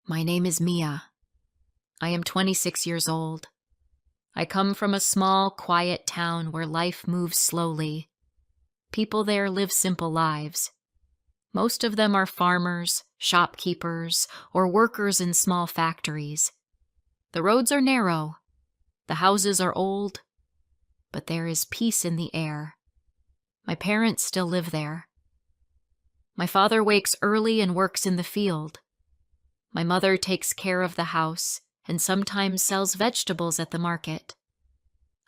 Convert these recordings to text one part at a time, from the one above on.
My name is Mia. I am 26 years old. I come from a small, quiet town where life moves slowly. People there live simple lives. Most of them are farmers, shopkeepers, or workers in small factories. The roads are narrow. The houses are old. But there is peace in the air. My parents still live there. My father wakes early and works in the field. My mother takes care of the house and sometimes sells vegetables at the market.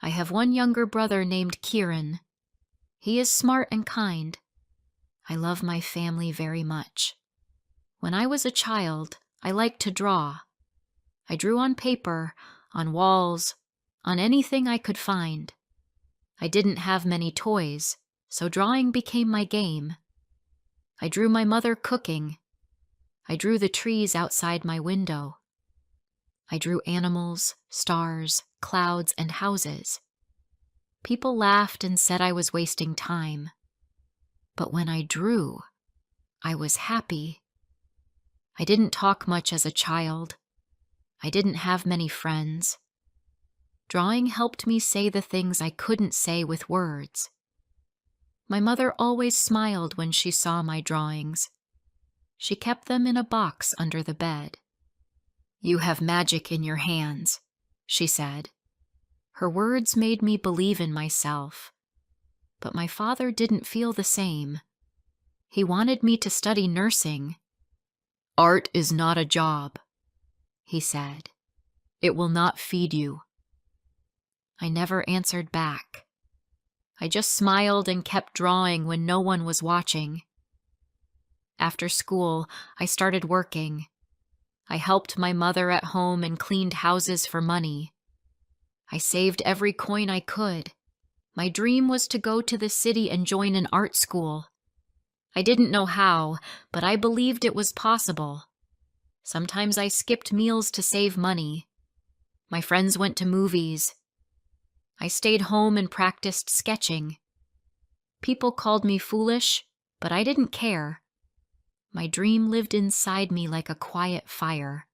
I have one younger brother named Kieran. He is smart and kind. I love my family very much. When I was a child, I liked to draw. I drew on paper, on walls, on anything I could find. I didn't have many toys, so drawing became my game. I drew my mother cooking. I drew the trees outside my window. I drew animals, stars, clouds, and houses. People laughed and said I was wasting time. But when I drew, I was happy. I didn't talk much as a child. I didn't have many friends. Drawing helped me say the things I couldn't say with words. My mother always smiled when she saw my drawings. She kept them in a box under the bed. "You have magic in your hands," she said. Her words made me believe in myself. But my father didn't feel the same. He wanted me to study nursing. "Art is not a job," he said. "It will not feed you." I never answered back. I just smiled and kept drawing when no one was watching. After school, I started working. I helped my mother at home and cleaned houses for money. I saved every coin I could. My dream was to go to the city and join an art school. I didn't know how, but I believed it was possible. Sometimes I skipped meals to save money. My friends went to movies. I stayed home and practiced sketching. People called me foolish, but I didn't care. My dream lived inside me like a quiet fire.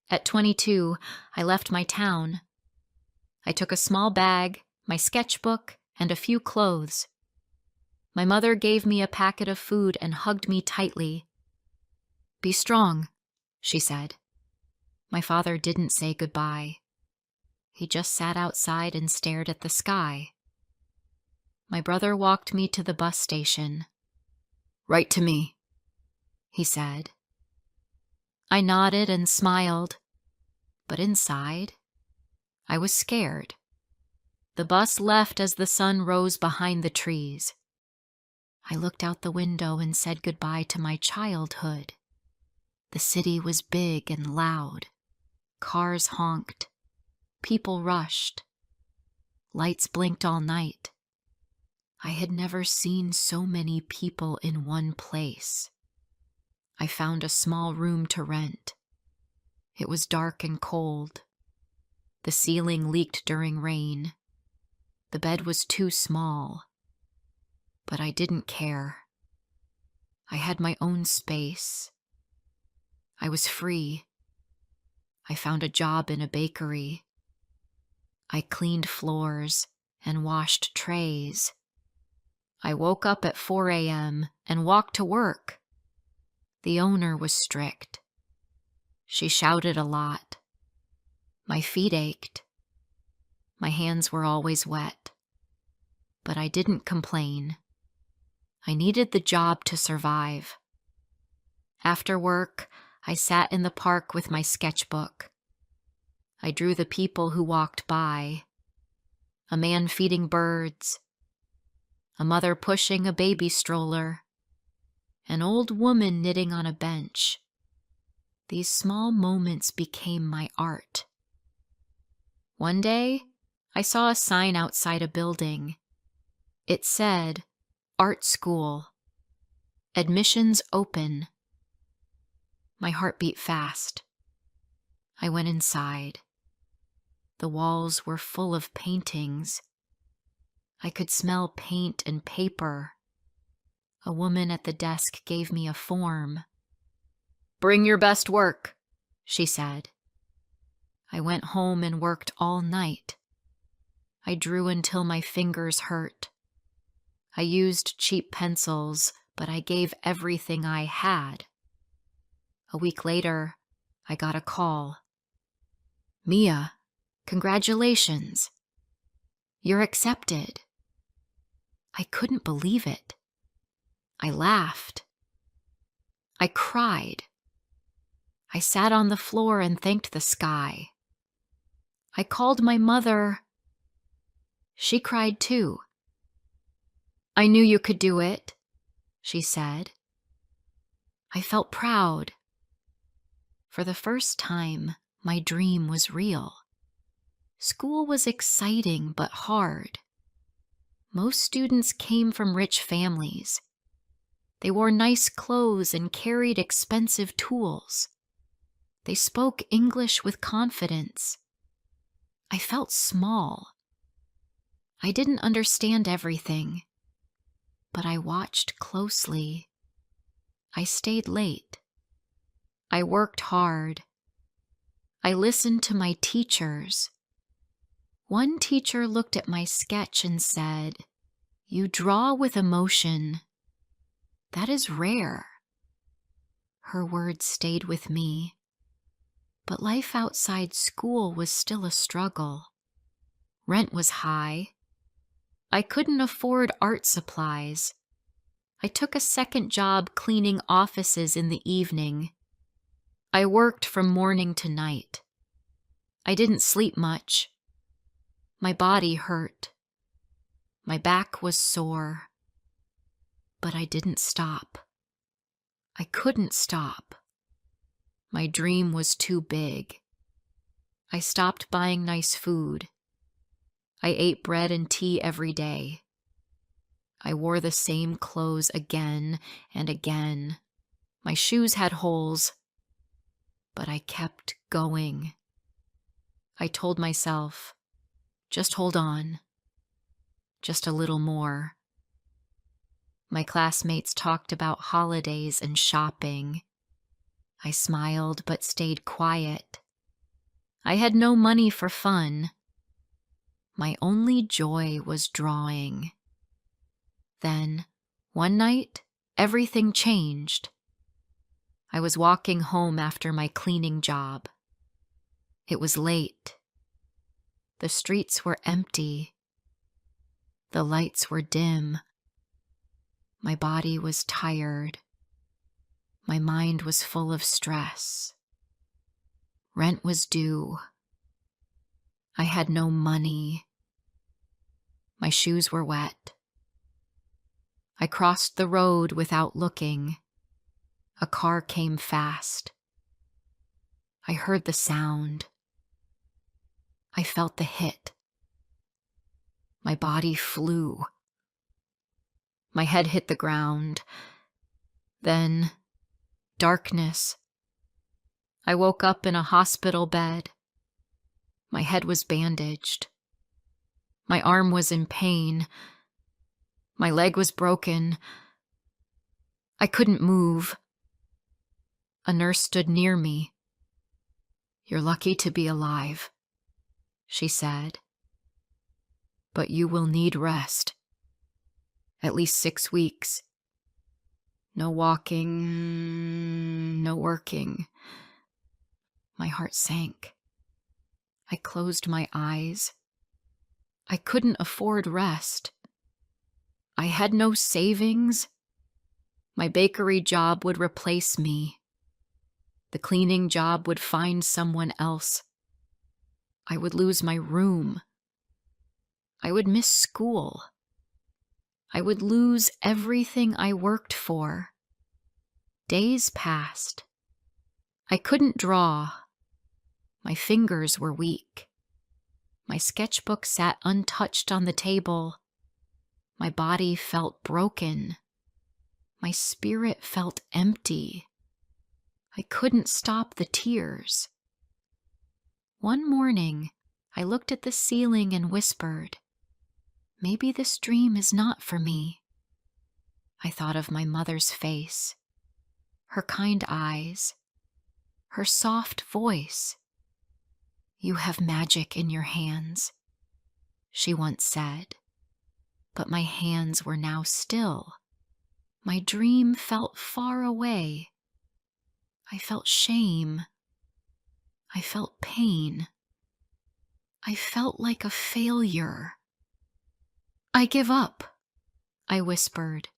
At 22, I left my town. I took a small bag, my sketchbook, and a few clothes. My mother gave me a packet of food and hugged me tightly. "Be strong," she said. My father didn't say goodbye. He just sat outside and stared at the sky. My brother walked me to the bus station. "Write to me," he said. I nodded and smiled, but inside, I was scared. The bus left as the sun rose behind the trees. I looked out the window and said goodbye to my childhood. The city was big and loud. Cars honked. People rushed. Lights blinked all night. I had never seen so many people in one place. I found a small room to rent. It was dark and cold. The ceiling leaked during rain. The bed was too small. But I didn't care. I had my own space. I was free. I found a job in a bakery. I cleaned floors and washed trays. I woke up at 4 a.m. and walked to work. The owner was strict. She shouted a lot. My feet ached. My hands were always wet. But I didn't complain. I needed the job to survive. After work, I sat in the park with my sketchbook. I drew the people who walked by. A man feeding birds. A mother pushing a baby stroller. An old woman knitting on a bench. These small moments became my art. One day, I saw a sign outside a building. It said, "Art School. Admissions open." My heart beat fast. I went inside. The walls were full of paintings. I could smell paint and paper. A woman at the desk gave me a form. Bring your best work, she said. I went home and worked all night. I drew until my fingers hurt. I used cheap pencils, but I gave everything I had. A week later, I got a call. Mia, congratulations. You're accepted. I couldn't believe it. I laughed. I cried. I sat on the floor and thanked the sky. I called my mother. She cried too. I knew you could do it, she said. I felt proud. For the first time, my dream was real. School was exciting but hard. Most students came from rich families. They wore nice clothes and carried expensive tools. They spoke English with confidence. I felt small. I didn't understand everything, but I watched closely. I stayed late. I worked hard. I listened to my teachers. One teacher looked at my sketch and said, "You draw with emotion. That is rare." Her words stayed with me. But life outside school was still a struggle. Rent was high. I couldn't afford art supplies. I took a second job cleaning offices in the evening. I worked from morning to night. I didn't sleep much. My body hurt. My back was sore. But I didn't stop. I couldn't stop. My dream was too big. I stopped buying nice food. I ate bread and tea every day. I wore the same clothes again and again. My shoes had holes, but I kept going. I told myself, just hold on, just a little more. My classmates talked about holidays and shopping. I smiled but stayed quiet. I had no money for fun. My only joy was drawing. Then, one night, everything changed. I was walking home after my cleaning job. It was late. The streets were empty. The lights were dim. My body was tired. My mind was full of stress. Rent was due. I had no money. My shoes were wet. I crossed the road without looking. A car came fast. I heard the sound. I felt the hit. My body flew. My head hit the ground. Then, darkness. I woke up in a hospital bed. My head was bandaged. My arm was in pain. My leg was broken. I couldn't move. A nurse stood near me. "You're lucky to be alive," she said. "But you will need rest. At least 6 weeks. No walking, no working." My heart sank. I closed my eyes. I couldn't afford rest. I had no savings. My bakery job would replace me. The cleaning job would find someone else. I would lose my room. I would miss school. I would lose everything I worked for. Days passed. I couldn't draw. My fingers were weak. My sketchbook sat untouched on the table. My body felt broken. My spirit felt empty. I couldn't stop the tears. One morning, I looked at the ceiling and whispered, "Maybe this dream is not for me." I thought of my mother's face, her kind eyes, her soft voice. "You have magic in your hands," she once said, but my hands were now still. My dream felt far away. I felt shame. I felt pain. I felt like a failure. "I give up," I whispered.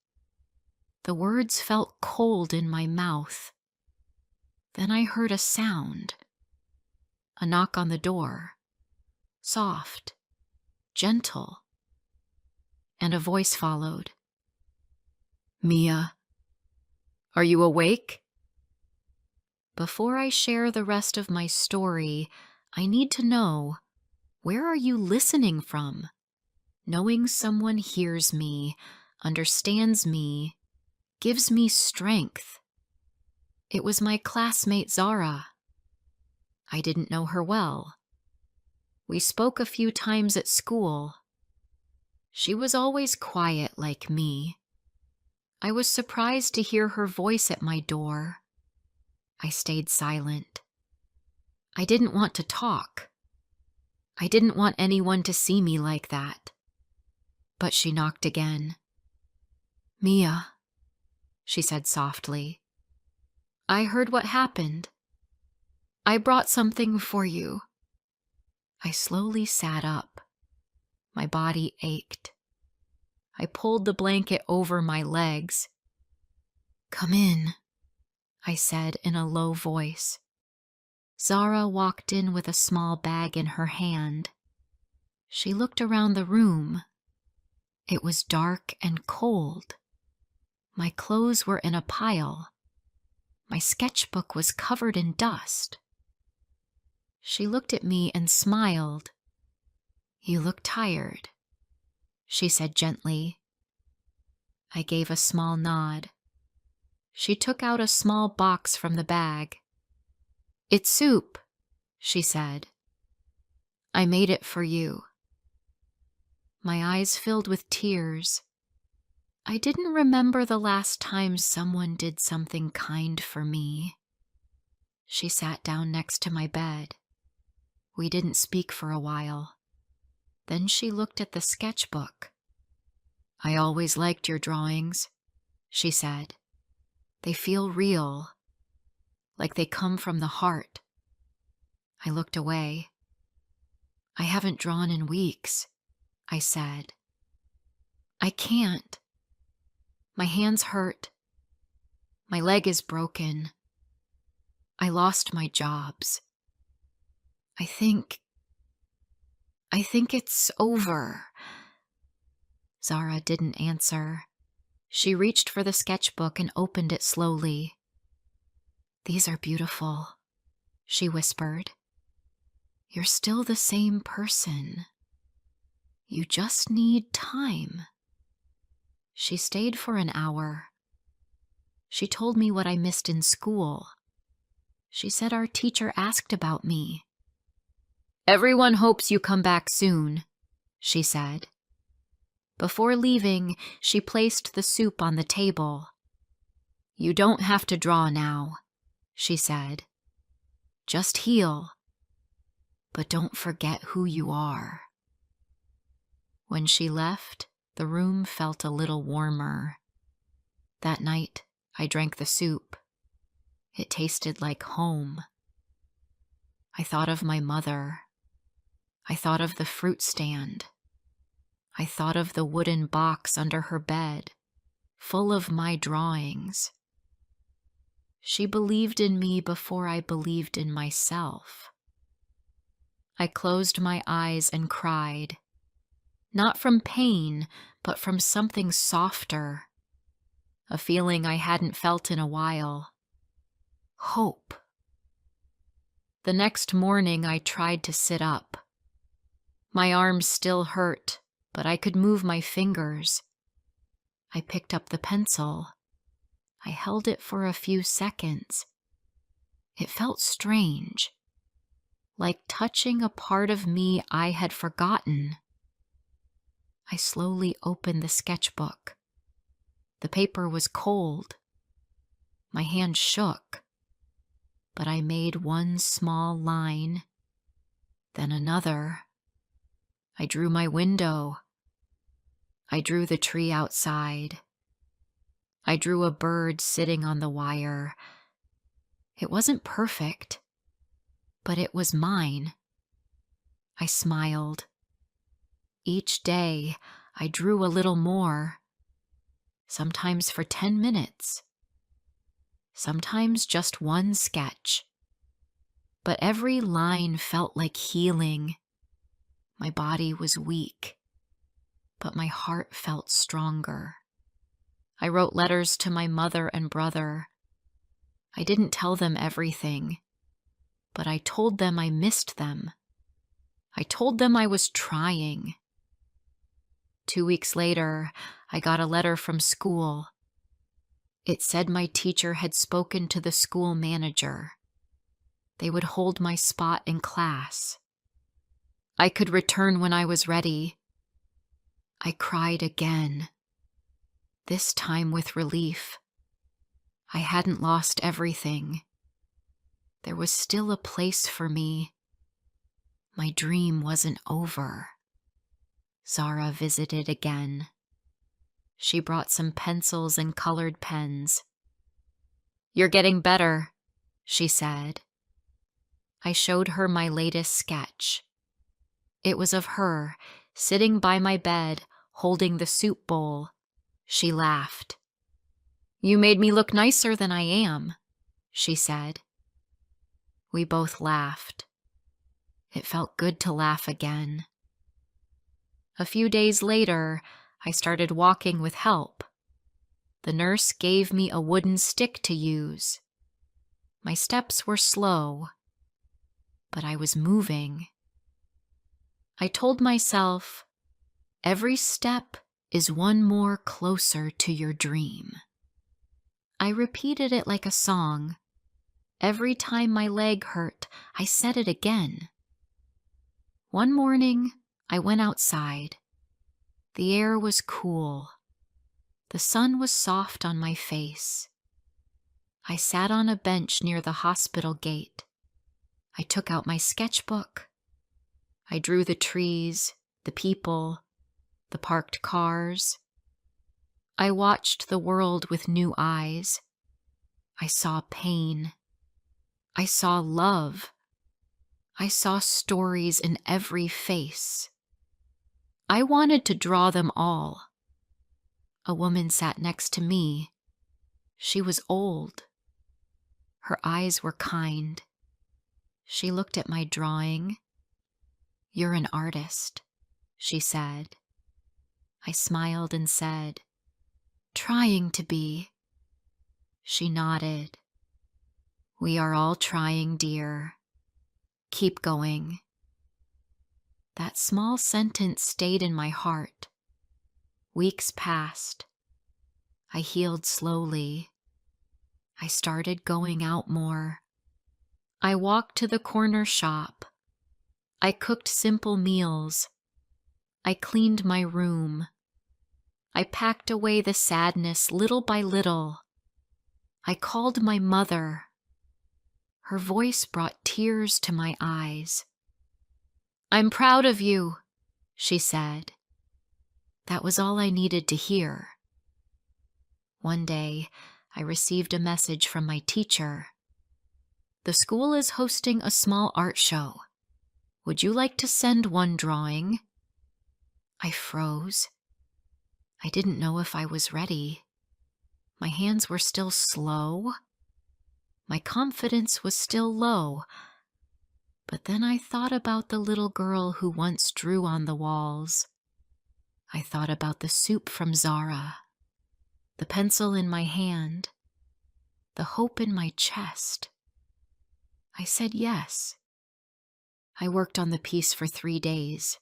The words felt cold in my mouth. Then I heard a sound. A knock on the door. Soft, gentle. And a voice followed. "Mia, are you awake?" Before I share the rest of my story, I need to know, where are you listening from? Knowing someone hears me, understands me, gives me strength. It was my classmate Zara. I didn't know her well. We spoke a few times at school. She was always quiet like me. I was surprised to hear her voice at my door. I stayed silent. I didn't want to talk. I didn't want anyone to see me like that. But she knocked again. "Mia," she said softly. "I heard what happened. I brought something for you." I slowly sat up. My body ached. I pulled the blanket over my legs. "Come in," I said in a low voice. Zara walked in with a small bag in her hand. She looked around the room. It was dark and cold. My clothes were in a pile. My sketchbook was covered in dust. She looked at me and smiled. "You look tired," she said gently. I gave a small nod. She took out a small box from the bag. "It's soup," she said. "I made it for you." My eyes filled with tears. I didn't remember the last time someone did something kind for me. She sat down next to my bed. We didn't speak for a while. Then she looked at the sketchbook. "I always liked your drawings," she said. "They feel real, like they come from the heart." I looked away. "I haven't drawn in weeks," I said. "I can't. My hands hurt. My leg is broken. I lost my jobs. I think it's over." Zara didn't answer. She reached for the sketchbook and opened it slowly. "These are beautiful," she whispered. "You're still the same person. You just need time." She stayed for an hour. She told me what I missed in school. She said our teacher asked about me. "Everyone hopes you come back soon," she said. Before leaving, she placed the soup on the table. "You don't have to draw now," she said. "Just heal. But don't forget who you are." When she left, the room felt a little warmer. That night, I drank the soup. It tasted like home. I thought of my mother. I thought of the fruit stand. I thought of the wooden box under her bed, full of my drawings. She believed in me before I believed in myself. I closed my eyes and cried, not from pain, but from something softer, a feeling I hadn't felt in a while. Hope. The next morning I tried to sit up. My arms still hurt, but I could move my fingers. I picked up the pencil. I held it for a few seconds. It felt strange, like touching a part of me I had forgotten. I slowly opened the sketchbook. The paper was cold. My hand shook. but I made one small line, then another. I drew my window. I drew the tree outside. I drew a bird sitting on the wire. It wasn't perfect, but it was mine. I smiled. Each day, I drew a little more, sometimes for 10 minutes, sometimes just one sketch. But every line felt like healing. My body was weak, but my heart felt stronger. I wrote letters to my mother and brother. I didn't tell them everything, but I told them I missed them. I told them I was trying. 2 weeks later, I got a letter from school. It said my teacher had spoken to the school manager. They would hold my spot in class. I could return when I was ready. I cried again, this time with relief. I hadn't lost everything. There was still a place for me. My dream wasn't over. Zara visited again. She brought some pencils and colored pens. "You're getting better," she said. I showed her my latest sketch. It was of her, sitting by my bed, holding the soup bowl. She laughed. "You made me look nicer than I am," she said. We both laughed. It felt good to laugh again. A few days later, I started walking with help. The nurse gave me a wooden stick to use. My steps were slow, but I was moving. I told myself, every step is one more closer to your dream. I repeated it like a song. Every time my leg hurt, I said it again. One morning, I went outside. The air was cool. The sun was soft on my face. I sat on a bench near the hospital gate. I took out my sketchbook. I drew the trees, the people, the parked cars. I watched the world with new eyes. I saw pain. I saw love. I saw stories in every face. I wanted to draw them all. A woman sat next to me. She was old. Her eyes were kind. She looked at my drawing. "You're an artist," she said. I smiled and said, "Trying to be." She nodded. "We are all trying, dear. Keep going." That small sentence stayed in my heart. Weeks passed. I healed slowly. I started going out more. I walked to the corner shop. I cooked simple meals. I cleaned my room. I packed away the sadness little by little. I called my mother. Her voice brought tears to my eyes. "I'm proud of you," she said. That was all I needed to hear. One day, I received a message from my teacher. "The school is hosting a small art show. Would you like to send one drawing?" I froze. I didn't know if I was ready. My hands were still slow. My confidence was still low. But then I thought about the little girl who once drew on the walls. I thought about the soup from Zara, the pencil in my hand, the hope in my chest. I said yes. I worked on the piece for 3 days.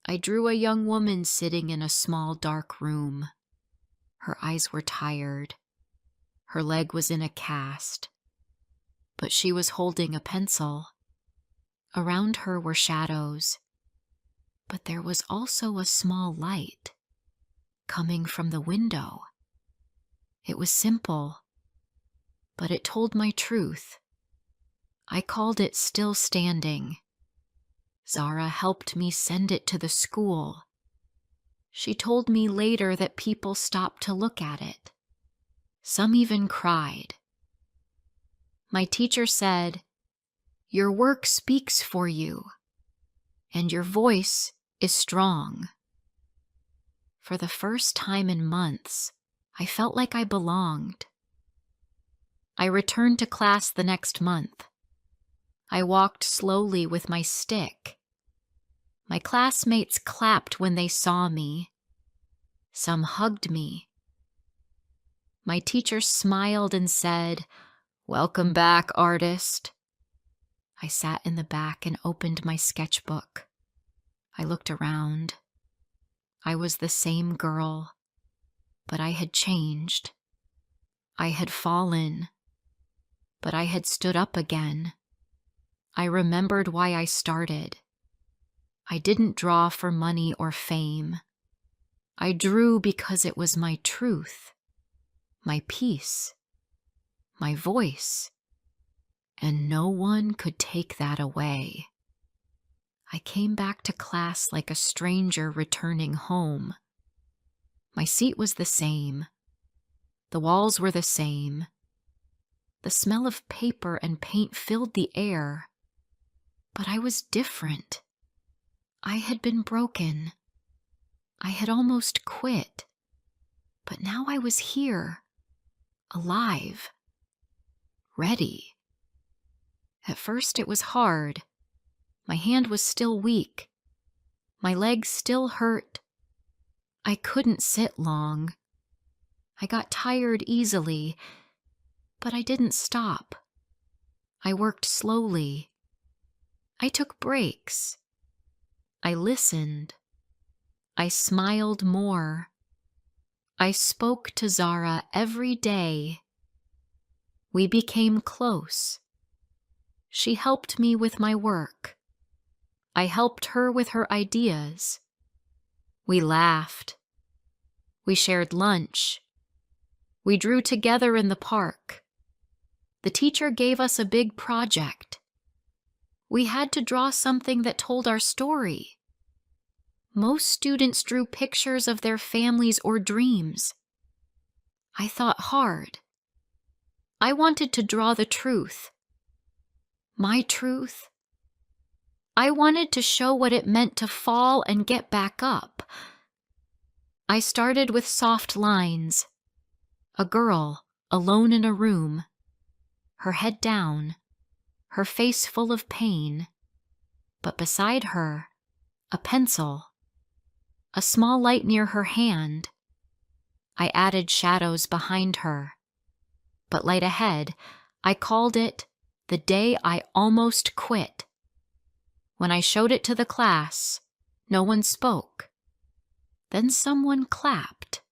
I drew a young woman sitting in a small dark room. Her eyes were tired. Her leg was in a cast, but she was holding a pencil. Around her were shadows, but there was also a small light coming from the window. It was simple, but it told my truth. I called it Still Standing. Zara helped me send it to the school. She told me later that people stopped to look at it. Some even cried. My teacher said, "Your work speaks for you, and your voice is strong." For the first time in months, I felt like I belonged. I returned to class the next month. I walked slowly with my stick. My classmates clapped when they saw me. Some hugged me. My teacher smiled and said, "Welcome back, artist." I sat in the back and opened my sketchbook. I looked around. I was the same girl, but I had changed. I had fallen, but I had stood up again. I remembered why I started. I didn't draw for money or fame. I drew because it was my truth, my peace, my voice, and no one could take that away. I came back to class like a stranger returning home. My seat was the same. The walls were the same. The smell of paper and paint filled the air. But I was different. I had been broken. I had almost quit. But now I was here, alive, ready. At first it was hard. My hand was still weak. My legs still hurt. I couldn't sit long. I got tired easily, but I didn't stop. I worked slowly. I took breaks. I listened. I smiled more. I spoke to Zara every day. We became close. She helped me with my work. I helped her with her ideas. We laughed. We shared lunch. We drew together in the park. The teacher gave us a big project. We had to draw something that told our story. Most students drew pictures of their families or dreams. I thought hard. I wanted to draw the truth. My truth. I wanted to show what it meant to fall and get back up. I started with soft lines. A girl, alone in a room, her head down, her face full of pain, but beside her, a pencil, a small light near her hand. I added shadows behind her, but light ahead. I called it The Day I Almost Quit. When I showed it to the class, no one spoke. Then someone clapped.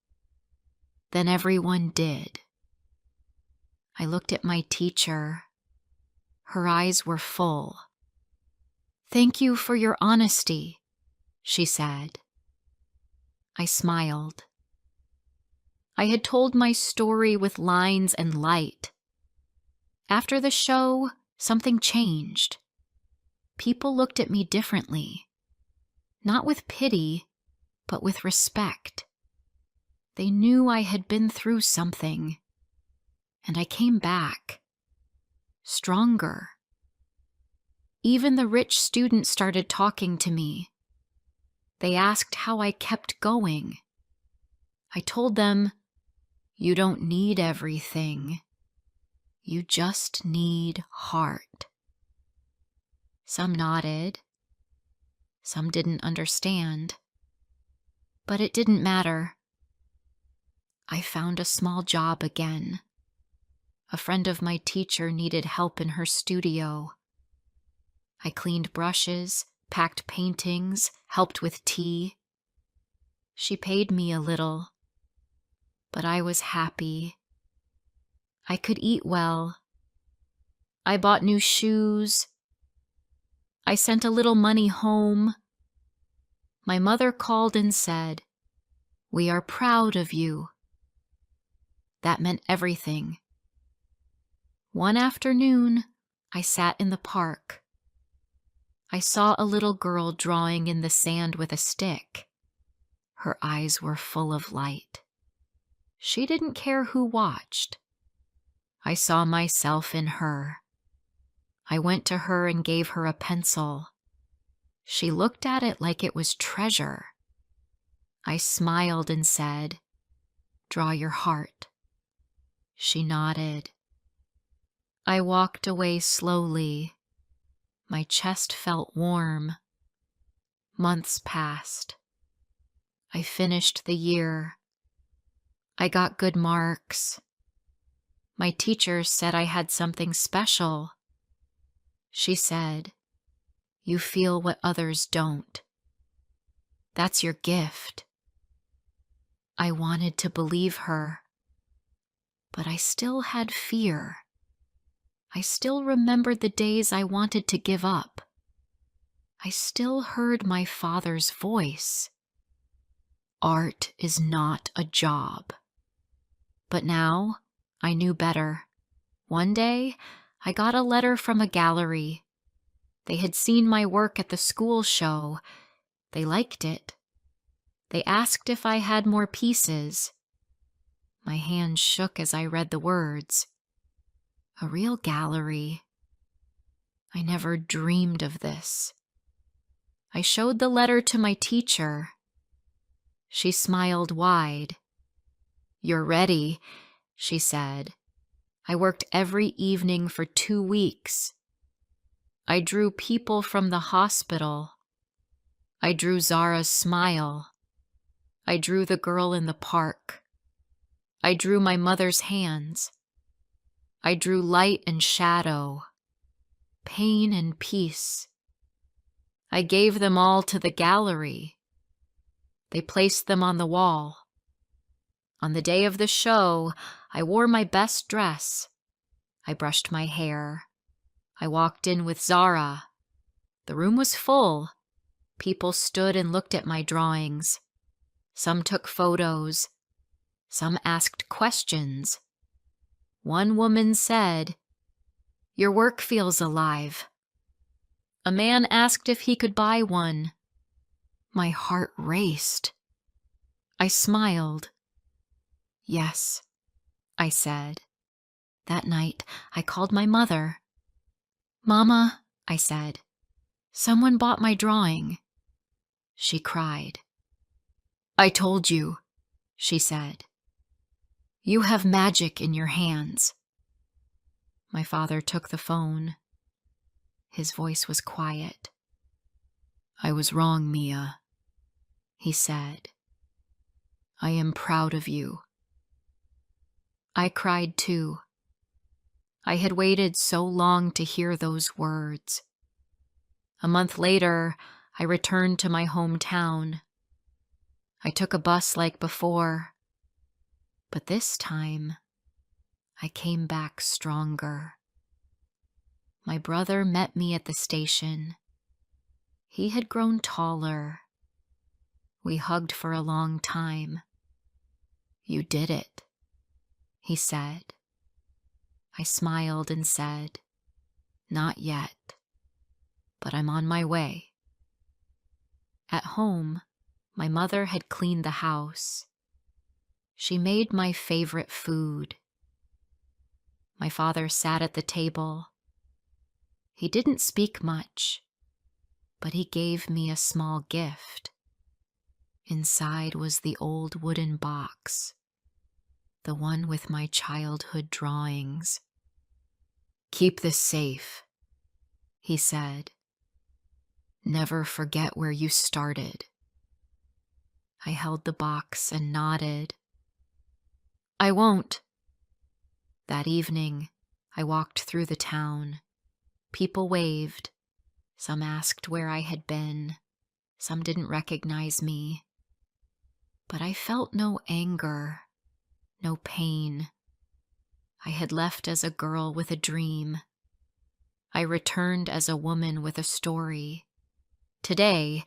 Then everyone did. I looked at my teacher. Her eyes were full. "Thank you for your honesty," she said. I smiled. I had told my story with lines and light. After the show, something changed. People looked at me differently, not with pity, but with respect. They knew I had been through something, and I came back, stronger. Even the rich students started talking to me. They asked how I kept going. I told them, "You don't need everything. You just need heart." Some nodded. Some didn't understand. But it didn't matter. I found a small job again. A friend of my teacher needed help in her studio. I cleaned brushes, packed paintings, helped with tea. She paid me a little, but I was happy. I could eat well. I bought new shoes. I sent a little money home. My mother called and said, "We are proud of you." That meant everything. One afternoon, I sat in the park. I saw a little girl drawing in the sand with a stick. Her eyes were full of light. She didn't care who watched. I saw myself in her. I went to her and gave her a pencil. She looked at it like it was treasure. I smiled and said, "Draw your heart." She nodded. I walked away slowly. My chest felt warm. Months passed. I finished the year. I got good marks. My teacher said I had something special. She said, "You feel what others don't. That's your gift." I wanted to believe her, but I still had fear. I still remembered the days I wanted to give up. I still heard my father's voice. Art is not a job. But now I knew better. One day, I got a letter from a gallery. They had seen my work at the school show. They liked it. They asked if I had more pieces. My hand shook as I read the words. A real gallery. I never dreamed of this. I showed the letter to my teacher. She smiled wide. "You're ready," she said. I worked every evening for 2 weeks. I drew people from the hospital. I drew Zara's smile. I drew the girl in the park. I drew my mother's hands. I drew light and shadow, pain and peace. I gave them all to the gallery. They placed them on the wall. On the day of the show, I wore my best dress. I brushed my hair. I walked in with Zara. The room was full. People stood and looked at my drawings. Some took photos. Some asked questions. One woman said, "Your work feels alive." A man asked if he could buy one. My heart raced. I smiled. "Yes," I said. That night, I called my mother. "Mama," I said, "someone bought my drawing." She cried. "I told you," she said. "You have magic in your hands." My father took the phone. His voice was quiet. "I was wrong, Mia," he said. "I am proud of you." I cried too. I had waited so long to hear those words. A month later, I returned to my hometown. I took a bus like before, but this time, I came back stronger. My brother met me at the station. He had grown taller. We hugged for a long time. "You did it," he said. I smiled and said, "Not yet, but I'm on my way." At home, my mother had cleaned the house. She made my favorite food. My father sat at the table. He didn't speak much, but he gave me a small gift. Inside was the old wooden box, the one with my childhood drawings. "Keep this safe," he said. "Never forget where you started." I held the box and nodded. "I won't." That evening, I walked through the town. People waved. Some asked where I had been. Some didn't recognize me. But I felt no anger, no pain. I had left as a girl with a dream. I returned as a woman with a story. Today,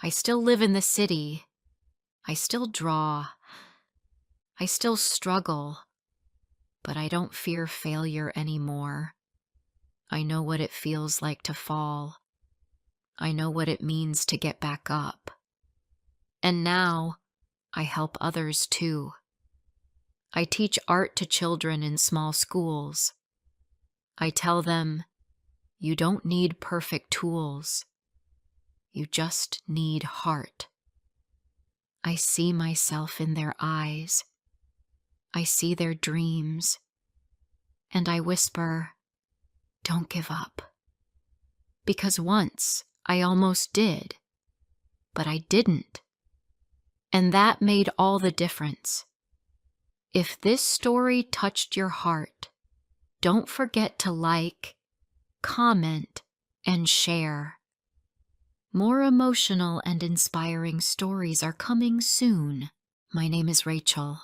I still live in the city. I still draw. I still struggle. But I don't fear failure anymore. I know what it feels like to fall. I know what it means to get back up. And now I help others too. I teach art to children in small schools. I tell them, you don't need perfect tools. You just need heart. I see myself in their eyes. I see their dreams. And I whisper, don't give up. Because once I almost did, but I didn't. And that made all the difference. If this story touched your heart, don't forget to like, comment, and share. More emotional and inspiring stories are coming soon. My name is Rachel.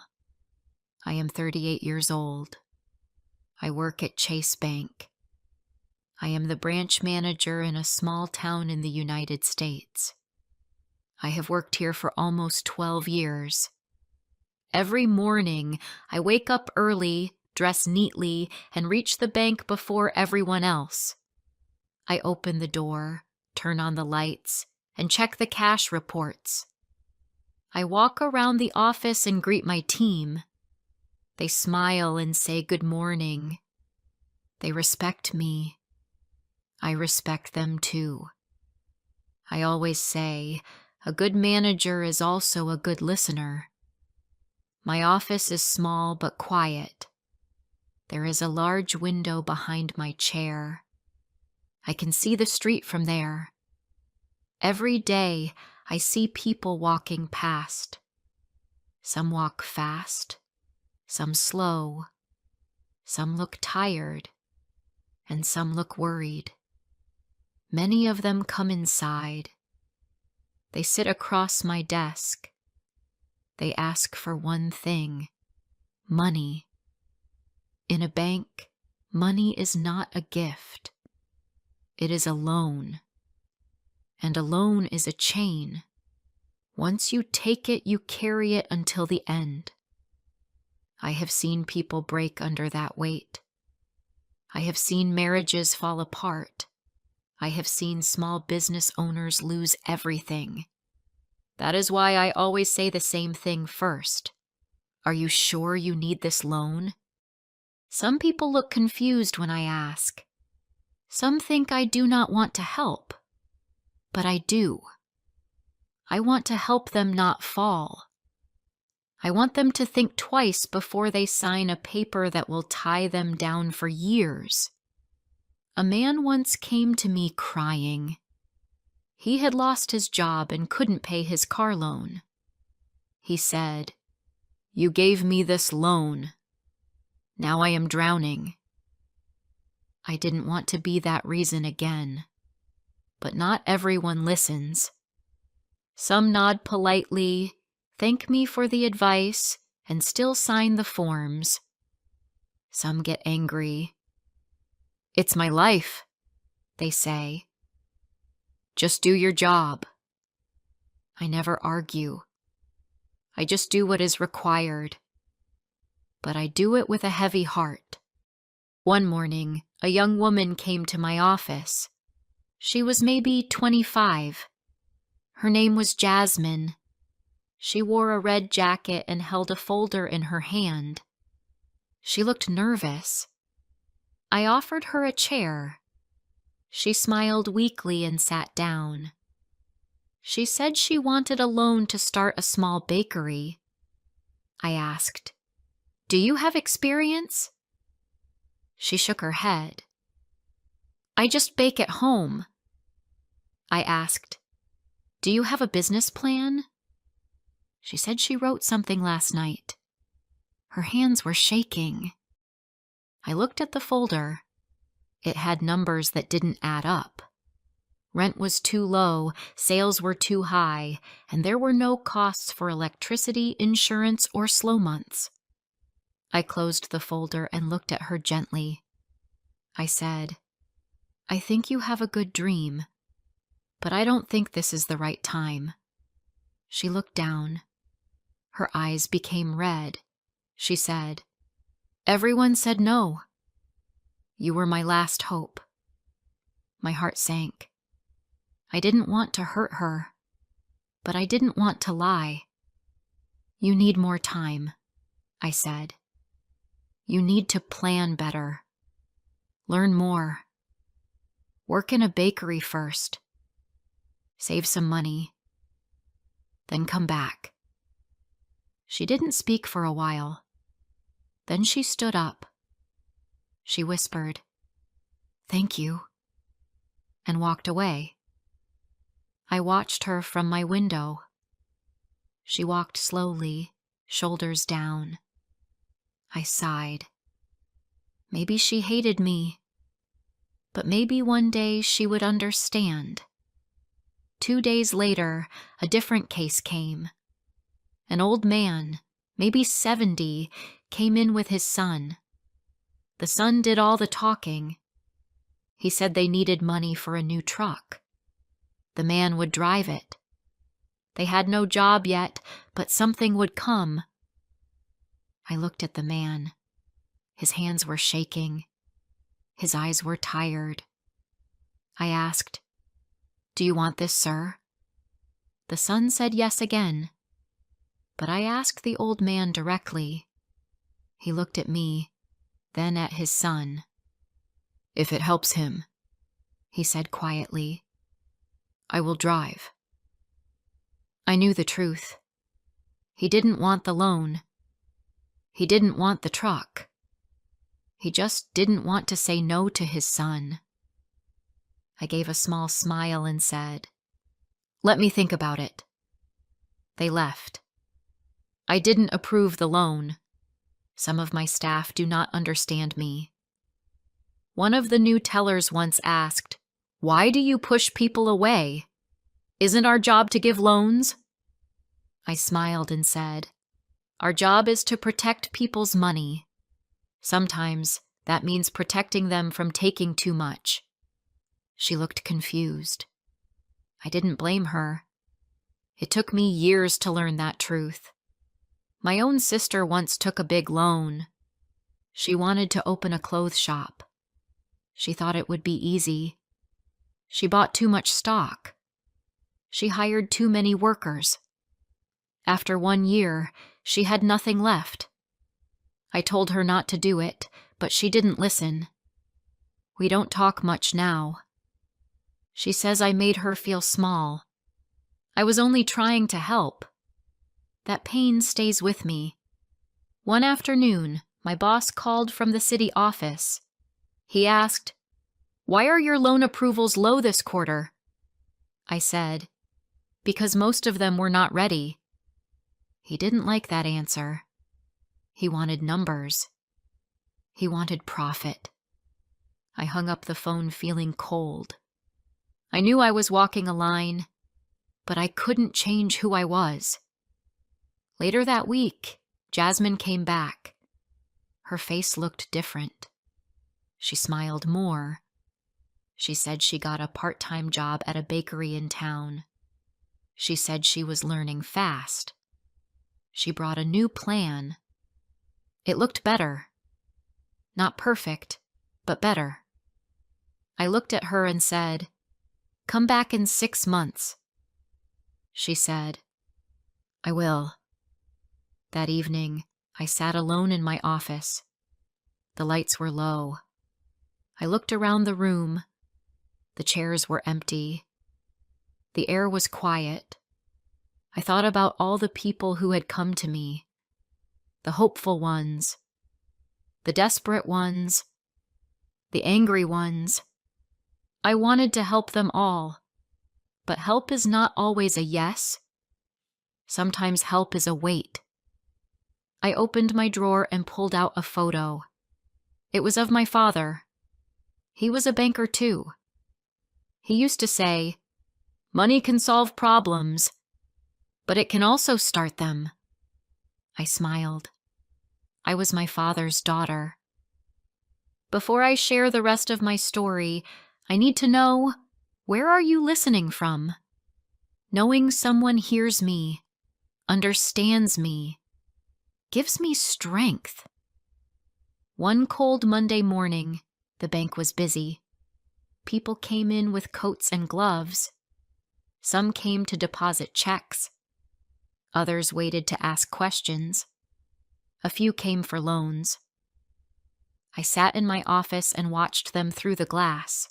I am 38 years old. I work at Chase Bank. I am the branch manager in a small town in the United States. I have worked here for almost 12 years. Every morning, I wake up early, dress neatly, and reach the bank before everyone else. I open the door, turn on the lights, and check the cash reports. I walk around the office and greet my team. They smile and say good morning. They respect me. I respect them too. I always say, a good manager is also a good listener. My office is small but quiet. There is a large window behind my chair. I can see the street from there. Every day, I see people walking past. Some walk fast, some slow, some look tired, and some look worried. Many of them come inside. They sit across my desk. They ask for one thing: money. In a bank, money is not a gift. It is a loan. And a loan is a chain. Once you take it, you carry it until the end. I have seen people break under that weight. I have seen marriages fall apart. I have seen small business owners lose everything. That is why I always say the same thing first. Are you sure you need this loan? Some people look confused when I ask. Some think I do not want to help. But I do. I want to help them not fall. I want them to think twice before they sign a paper that will tie them down for years. A man once came to me crying. He had lost his job and couldn't pay his car loan. He said, "You gave me this loan. Now I am drowning." I didn't want to be that reason again. But not everyone listens. Some nod politely, thank me for the advice, and still sign the forms. Some get angry. "It's my life," they say. "Just do your job." I never argue. I just do what is required. But I do it with a heavy heart. One morning, a young woman came to my office. She was maybe 25. Her name was Jasmine. She wore a red jacket and held a folder in her hand. She looked nervous. I offered her a chair. She smiled weakly and sat down. She said she wanted a loan to start a small bakery. I asked, "Do you have experience?" She shook her head. "I just bake at home." I asked, "Do you have a business plan?" She said she wrote something last night. Her hands were shaking. I looked at the folder. It had numbers that didn't add up. Rent was too low, sales were too high, and there were no costs for electricity, insurance, or slow months. I closed the folder and looked at her gently. I said, "I think you have a good dream, but I don't think this is the right time." She looked down. Her eyes became red. She said, "Everyone said no. You were my last hope." My heart sank. I didn't want to hurt her, but I didn't want to lie. You need more time, I said. You need to plan better. Learn more. Work in a bakery first. Save some money. Then come back. She didn't speak for a while. Then she stood up. She whispered, "Thank you," and walked away. I watched her from my window. She walked slowly, shoulders down. I sighed. Maybe she hated me, but maybe one day she would understand. 2 days later, a different case came. An old man, maybe 70, came in with his son. The son did all the talking. He said they needed money for a new truck. The man would drive it. They had no job yet, but something would come. I looked at the man. His hands were shaking. His eyes were tired. I asked, "Do you want this, sir?" The son said yes again. But I asked the old man directly. He looked at me, then at his son. "If it helps him," he said quietly, "I will drive." I knew the truth. He didn't want the loan. He didn't want the truck. He just didn't want to say no to his son. I gave a small smile and said, "Let me think about it." They left. I didn't approve the loan. Some of my staff do not understand me. One of the new tellers once asked, "Why do you push people away? Isn't our job to give loans?" I smiled and said, "Our job is to protect people's money. Sometimes that means protecting them from taking too much." She looked confused. I didn't blame her. It took me years to learn that truth. My own sister once took a big loan. She wanted to open a clothes shop. She thought it would be easy. She bought too much stock. She hired too many workers. After 1 year, she had nothing left. I told her not to do it, but she didn't listen. We don't talk much now. She says I made her feel small. I was only trying to help. That pain stays with me. One afternoon, my boss called from the city office. He asked, "Why are your loan approvals low this quarter?" I said, "Because most of them were not ready." He didn't like that answer. He wanted numbers. He wanted profit. I hung up the phone feeling cold. I knew I was walking a line, but I couldn't change who I was. Later that week, Jasmine came back. Her face looked different. She smiled more. She said she got a part-time job at a bakery in town. She said she was learning fast. She brought a new plan. It looked better. Not perfect, but better. I looked at her and said, "Come back in 6 months." She said, "I will." That evening, I sat alone in my office. The lights were low. I looked around the room. The chairs were empty. The air was quiet. I thought about all the people who had come to me. The hopeful ones. The desperate ones. The angry ones. I wanted to help them all. But help is not always a yes. Sometimes help is a wait. I opened my drawer and pulled out a photo. It was of my father. He was a banker too. He used to say, "Money can solve problems, but it can also start them." I smiled. I was my father's daughter. Before I share the rest of my story, I need to know, where are you listening from? Knowing someone hears me, understands me, gives me strength. One cold Monday morning, the bank was busy. People came in with coats and gloves. Some came to deposit checks. Others waited to ask questions. A few came for loans. I sat in my office and watched them through the glass.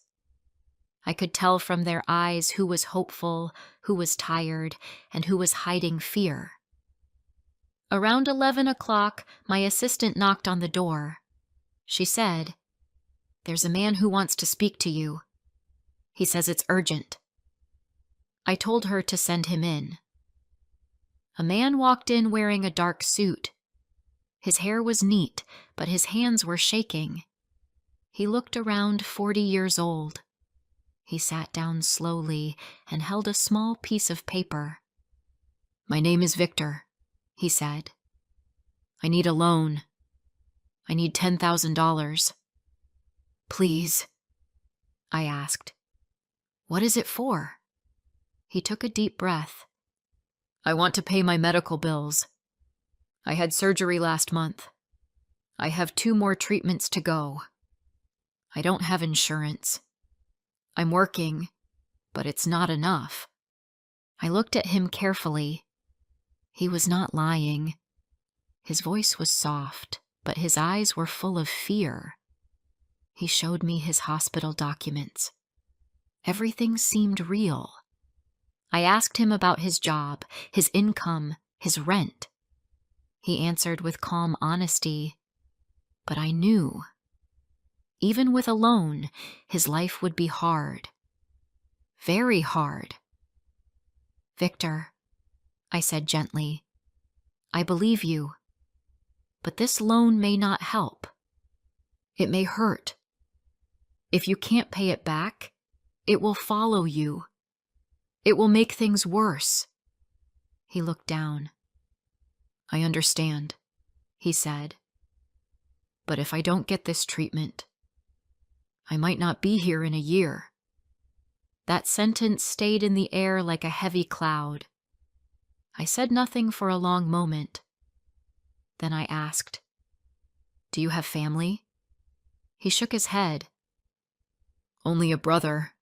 I could tell from their eyes who was hopeful, who was tired, and who was hiding fear. Around 11 o'clock, my assistant knocked on the door. She said, "There's a man who wants to speak to you. He says it's urgent." I told her to send him in. A man walked in wearing a dark suit. His hair was neat, but his hands were shaking. He looked around 40 years old. He sat down slowly and held a small piece of paper. "My name is Victor," he said. "I need a loan. I need $10,000. Please." I asked, "What is it for?" He took a deep breath. "I want to pay my medical bills. I had surgery last month. I have 2 more treatments to go. I don't have insurance. I'm working, but it's not enough." I looked at him carefully. He was not lying. His voice was soft, but his eyes were full of fear. He showed me his hospital documents. Everything seemed real. I asked him about his job, his income, his rent. He answered with calm honesty, but I knew. Even with a loan, his life would be hard. Very hard. "Victor," I said gently, "I believe you. But this loan may not help. It may hurt. If you can't pay it back, it will follow you. It will make things worse." He looked down. "I understand," he said. "But if I don't get this treatment, I might not be here in a year." That sentence stayed in the air like a heavy cloud. I said nothing for a long moment. Then I asked, "Do you have family?" He shook his head. "Only a brother.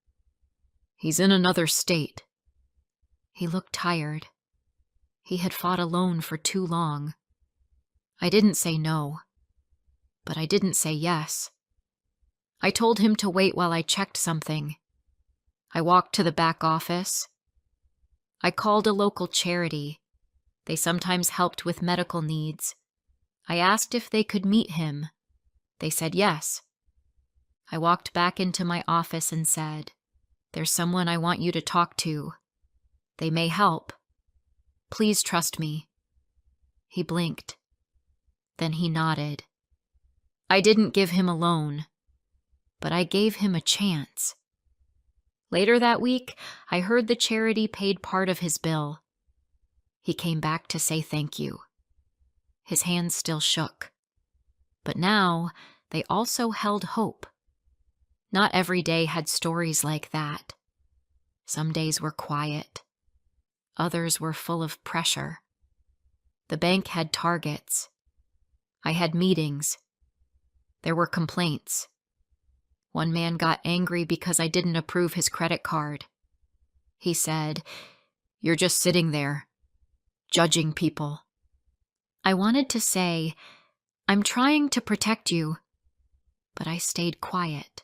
He's in another state." He looked tired. He had fought alone for too long. I didn't say no, but I didn't say yes. I told him to wait while I checked something. I walked to the back office. I called a local charity. They sometimes helped with medical needs. I asked if they could meet him. They said yes. I walked back into my office and said, "There's someone I want you to talk to. They may help. Please trust me." He blinked. Then he nodded. I didn't give him a loan, but I gave him a chance. Later that week, I heard the charity paid part of his bill. He came back to say thank you. His hands still shook. But now, they also held hope. Not every day had stories like that. Some days were quiet. Others were full of pressure. The bank had targets. I had meetings. There were complaints. One man got angry because I didn't approve his credit card. He said, "You're just sitting there, judging people." I wanted to say, "I'm trying to protect you," but I stayed quiet.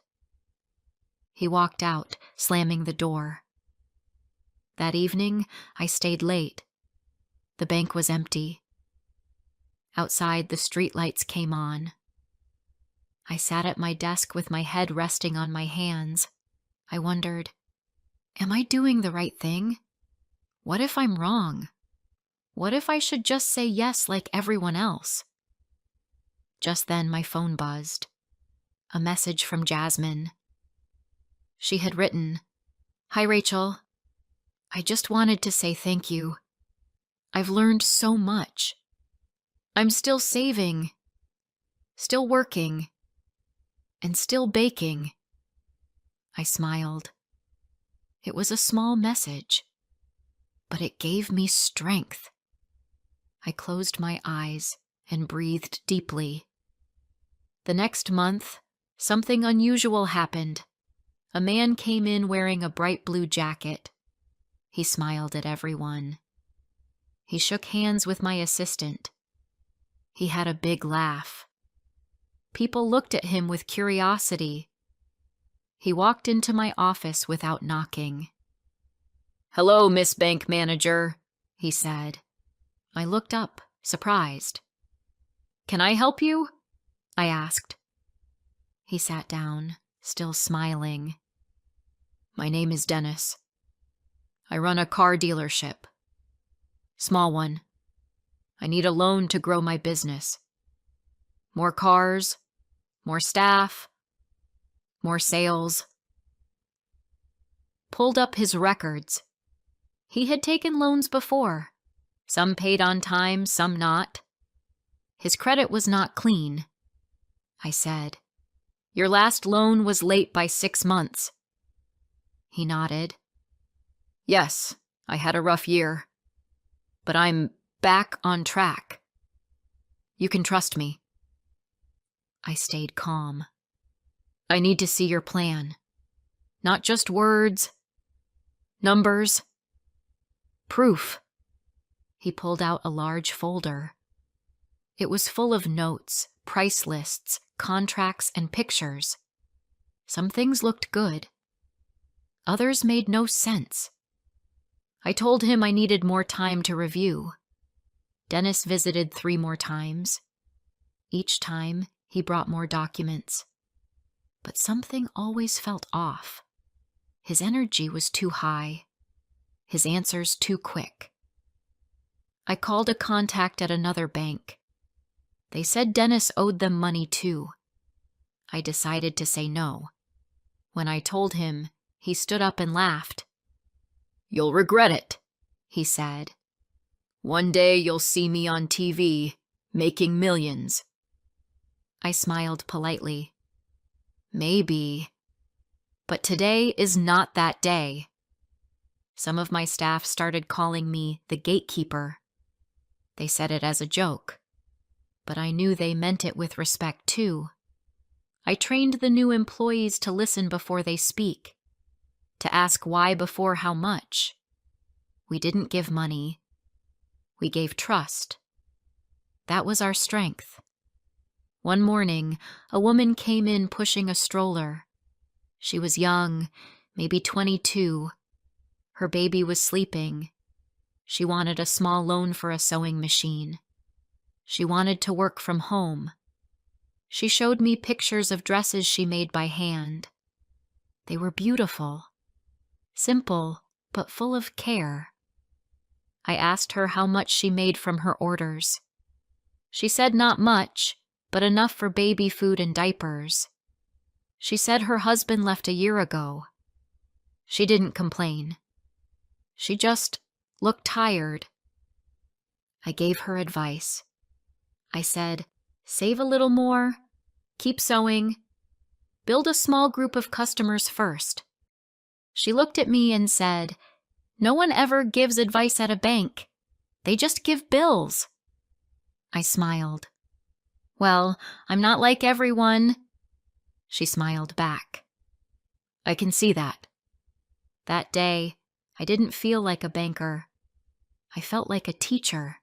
He walked out, slamming the door. That evening, I stayed late. The bank was empty. Outside, the streetlights came on. I sat at my desk with my head resting on my hands. I wondered, am I doing the right thing? What if I'm wrong? What if I should just say yes like everyone else? Just then, my phone buzzed. A message from Jasmine. She had written, "Hi, Rachel. I just wanted to say thank you. I've learned so much. I'm still saving, still working, and still baking." I smiled. It was a small message, but it gave me strength. I closed my eyes and breathed deeply. The next month, something unusual happened. A man came in wearing a bright blue jacket. He smiled at everyone. He shook hands with my assistant. He had a big laugh. People looked at him with curiosity. He walked into my office without knocking. "Hello, Miss Bank Manager," he said. I looked up, surprised. "Can I help you?" I asked. He sat down, still smiling. "My name is Dennis. I run a car dealership. Small one. I need a loan to grow my business. More cars, more staff, more sales." Pulled up his records. He had taken loans before. Some paid on time, some not. His credit was not clean. I said, "Your last loan was late by 6 months." He nodded. "Yes, I had a rough year. But I'm back on track. You can trust me." I stayed calm. "I need to see your plan. Not just words, numbers, proof." He pulled out a large folder. It was full of notes, price lists, contracts, and pictures. Some things looked good. Others made no sense. I told him I needed more time to review. Dennis visited 3 more times. Each time, he brought more documents. But something always felt off. His energy was too high. His answers too quick. I called a contact at another bank. They said Dennis owed them money too. I decided to say no. When I told him, he stood up and laughed. "You'll regret it," he said. "One day you'll see me on TV, making millions." I smiled politely. "Maybe. But today is not that day." Some of my staff started calling me the gatekeeper. They said it as a joke, but I knew they meant it with respect too. I trained the new employees to listen before they speak, to ask why before how much. We didn't give money. We gave trust. That was our strength. One morning, a woman came in pushing a stroller. She was young, maybe 22. Her baby was sleeping. She wanted a small loan for a sewing machine. She wanted to work from home. She showed me pictures of dresses she made by hand. They were beautiful, simple, but full of care. I asked her how much she made from her orders. She said not much, but enough for baby food and diapers. She said her husband left a year ago. She didn't complain. She just looked tired. I gave her advice. I said, "Save a little more, keep sewing, build a small group of customers first." She looked at me and said, "No one ever gives advice at a bank. They just give bills." I smiled. "Well, I'm not like everyone." She smiled back. "I can see that." That day, I didn't feel like a banker. I felt like a teacher,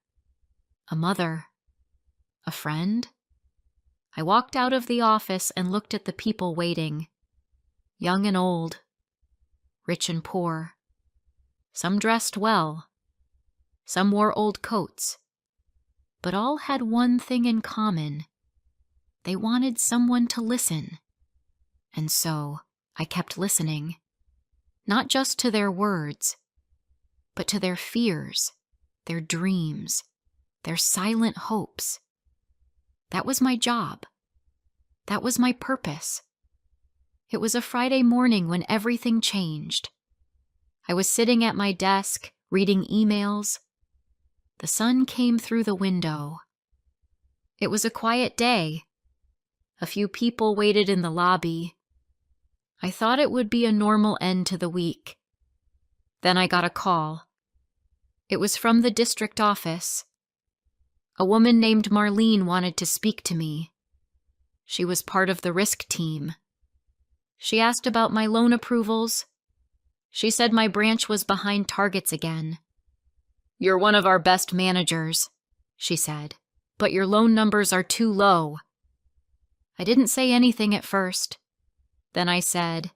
a mother, a friend. I walked out of the office and looked at the people waiting, young and old, rich and poor. Some dressed well. Some wore old coats. But all had one thing in common. They wanted someone to listen. And so I kept listening, not just to their words, but to their fears, their dreams, their silent hopes. That was my job. That was my purpose. It was a Friday morning when everything changed. I was sitting at my desk, reading emails. The sun came through the window. It was a quiet day. A few people waited in the lobby. I thought it would be a normal end to the week. Then I got a call. It was from the district office. A woman named Marlene wanted to speak to me. She was part of the risk team. She asked about my loan approvals. She said my branch was behind targets again. "You're one of our best managers," she said, "but your loan numbers are too low." I didn't say anything at first. Then I said,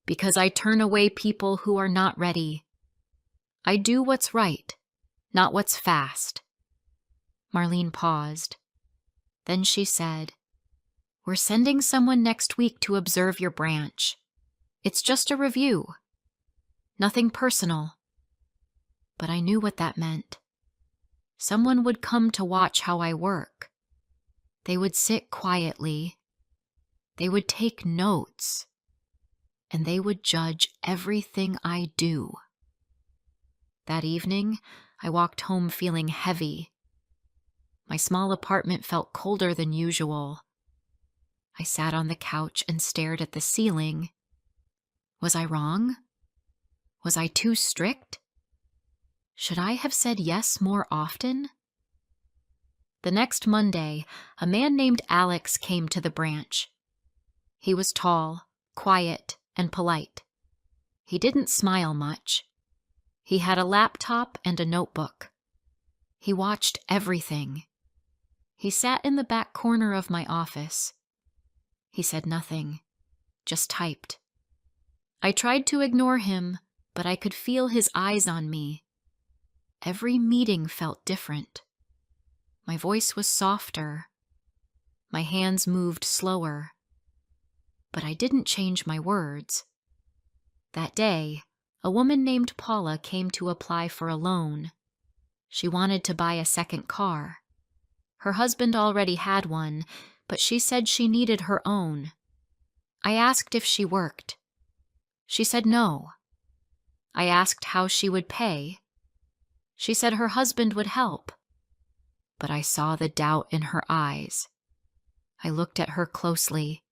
"Because I turn away people who are not ready. I do what's right, not what's fast." Marlene paused. Then she said, "We're sending someone next week to observe your branch. It's just a review. Nothing personal." But I knew what that meant. Someone would come to watch how I work. They would sit quietly. They would take notes. And they would judge everything I do. That evening, I walked home feeling heavy. My small apartment felt colder than usual. I sat on the couch and stared at the ceiling. Was I wrong? Was I too strict? Should I have said yes more often? The next Monday, a man named Alex came to the branch. He was tall, quiet, and polite. He didn't smile much. He had a laptop and a notebook. He watched everything. He sat in the back corner of my office. He said nothing, just typed. I tried to ignore him, but I could feel his eyes on me. Every meeting felt different. My voice was softer. My hands moved slower. But I didn't change my words. That day, a woman named Paula came to apply for a loan. She wanted to buy a second car. Her husband already had one, but she said she needed her own. I asked if she worked. She said no. I asked how she would pay. She said her husband would help. But I saw the doubt in her eyes. I looked at her closely.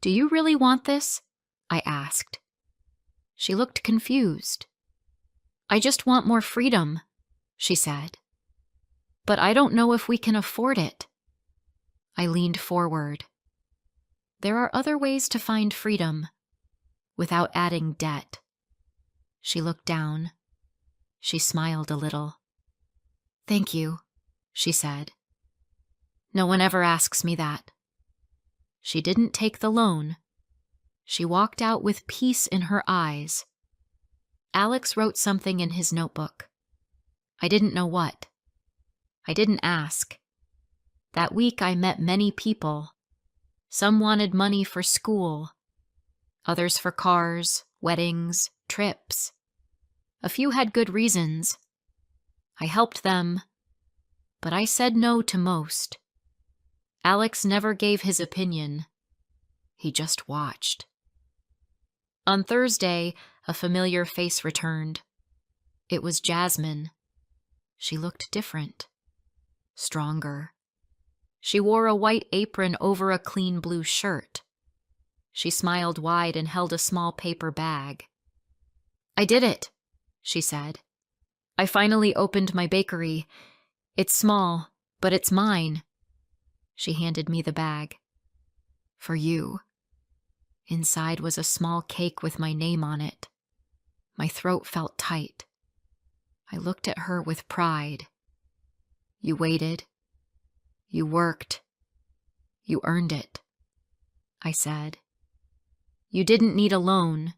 "Do you really want this?" I asked. She looked confused. "I just want more freedom," she said. "But I don't know if we can afford it." I leaned forward. There are other ways to find freedom, without adding debt. She looked down. She smiled a little. "Thank you," she said. "No one ever asks me that." She didn't take the loan. She walked out with peace in her eyes. Alex wrote something in his notebook. I didn't know what. I didn't ask. That week I met many people. Some wanted money for school. Others for cars, weddings, trips. A few had good reasons. I helped them, but I said no to most. Alex never gave his opinion. He just watched. On Thursday, a familiar face returned. It was Jasmine. She looked different, stronger. She wore a white apron over a clean blue shirt. She smiled wide and held a small paper bag. "I did it," she said. "I finally opened my bakery. It's small, but it's mine." She handed me the bag. "For you." Inside was a small cake with my name on it. My throat felt tight. I looked at her with pride. "You waited. You worked. You earned it," I said. "You didn't need a loan.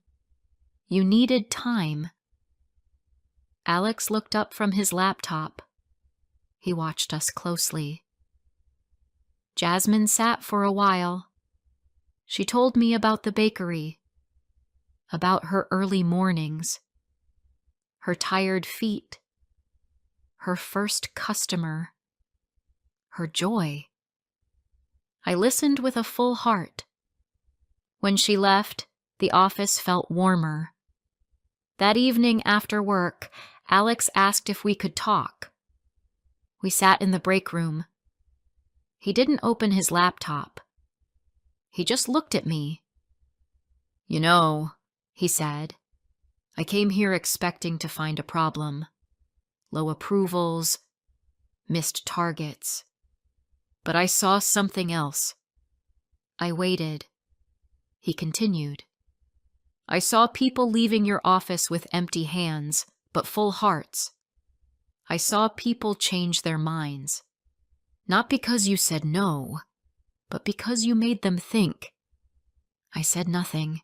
You needed time." Alex looked up from his laptop. He watched us closely. Jasmine sat for a while. She told me about the bakery, about her early mornings, her tired feet, her first customer, her joy. I listened with a full heart. When she left, the office felt warmer. That evening after work, Alex asked if we could talk. We sat in the break room. He didn't open his laptop. He just looked at me. "You know," he said, "I came here expecting to find a problem. Low approvals, missed targets. But I saw something else." I waited. He continued. I saw people leaving your office with empty hands, but full hearts. I saw people change their minds. Not because you said no, but because you made them think. I said nothing.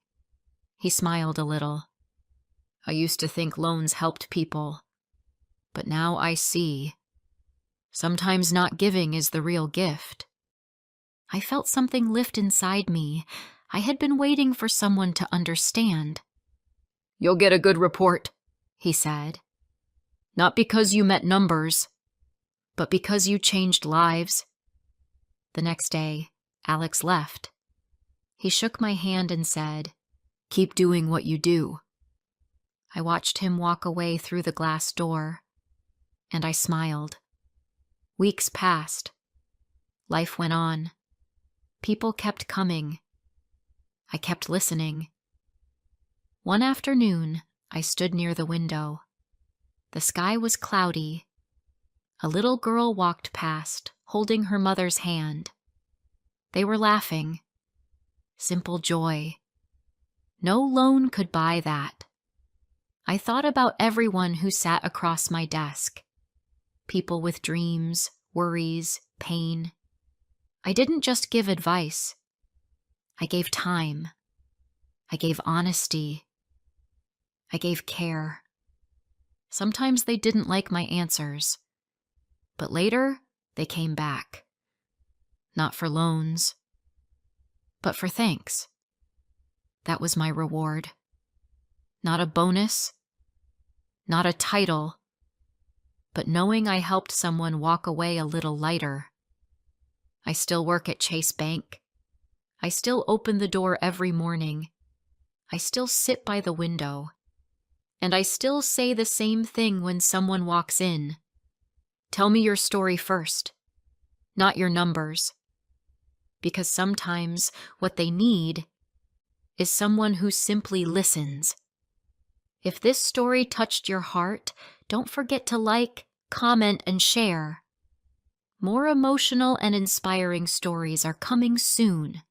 He smiled a little. I used to think loans helped people, but now I see. Sometimes not giving is the real gift. I felt something lift inside me. I had been waiting for someone to understand. You'll get a good report, he said. Not because you met numbers, but because you changed lives. The next day, Alex left. He shook my hand and said, Keep doing what you do. I watched him walk away through the glass door, and I smiled. Weeks passed. Life went on. People kept coming. I kept listening. One afternoon, I stood near the window. The sky was cloudy. A little girl walked past, holding her mother's hand. They were laughing. Simple joy. No loan could buy that. I thought about everyone who sat across my desk. People with dreams, worries, pain. I didn't just give advice. I gave time. I gave honesty. I gave care. Sometimes they didn't like my answers, but later they came back. Not for loans, but for thanks. That was my reward. Not a bonus, not a title, but knowing I helped someone walk away a little lighter. I still work at Chase Bank. I still open the door every morning. I still sit by the window. And I still say the same thing when someone walks in. Tell me your story first, not your numbers. Because sometimes what they need is someone who simply listens. If this story touched your heart, don't forget to like, comment, and share. More emotional and inspiring stories are coming soon.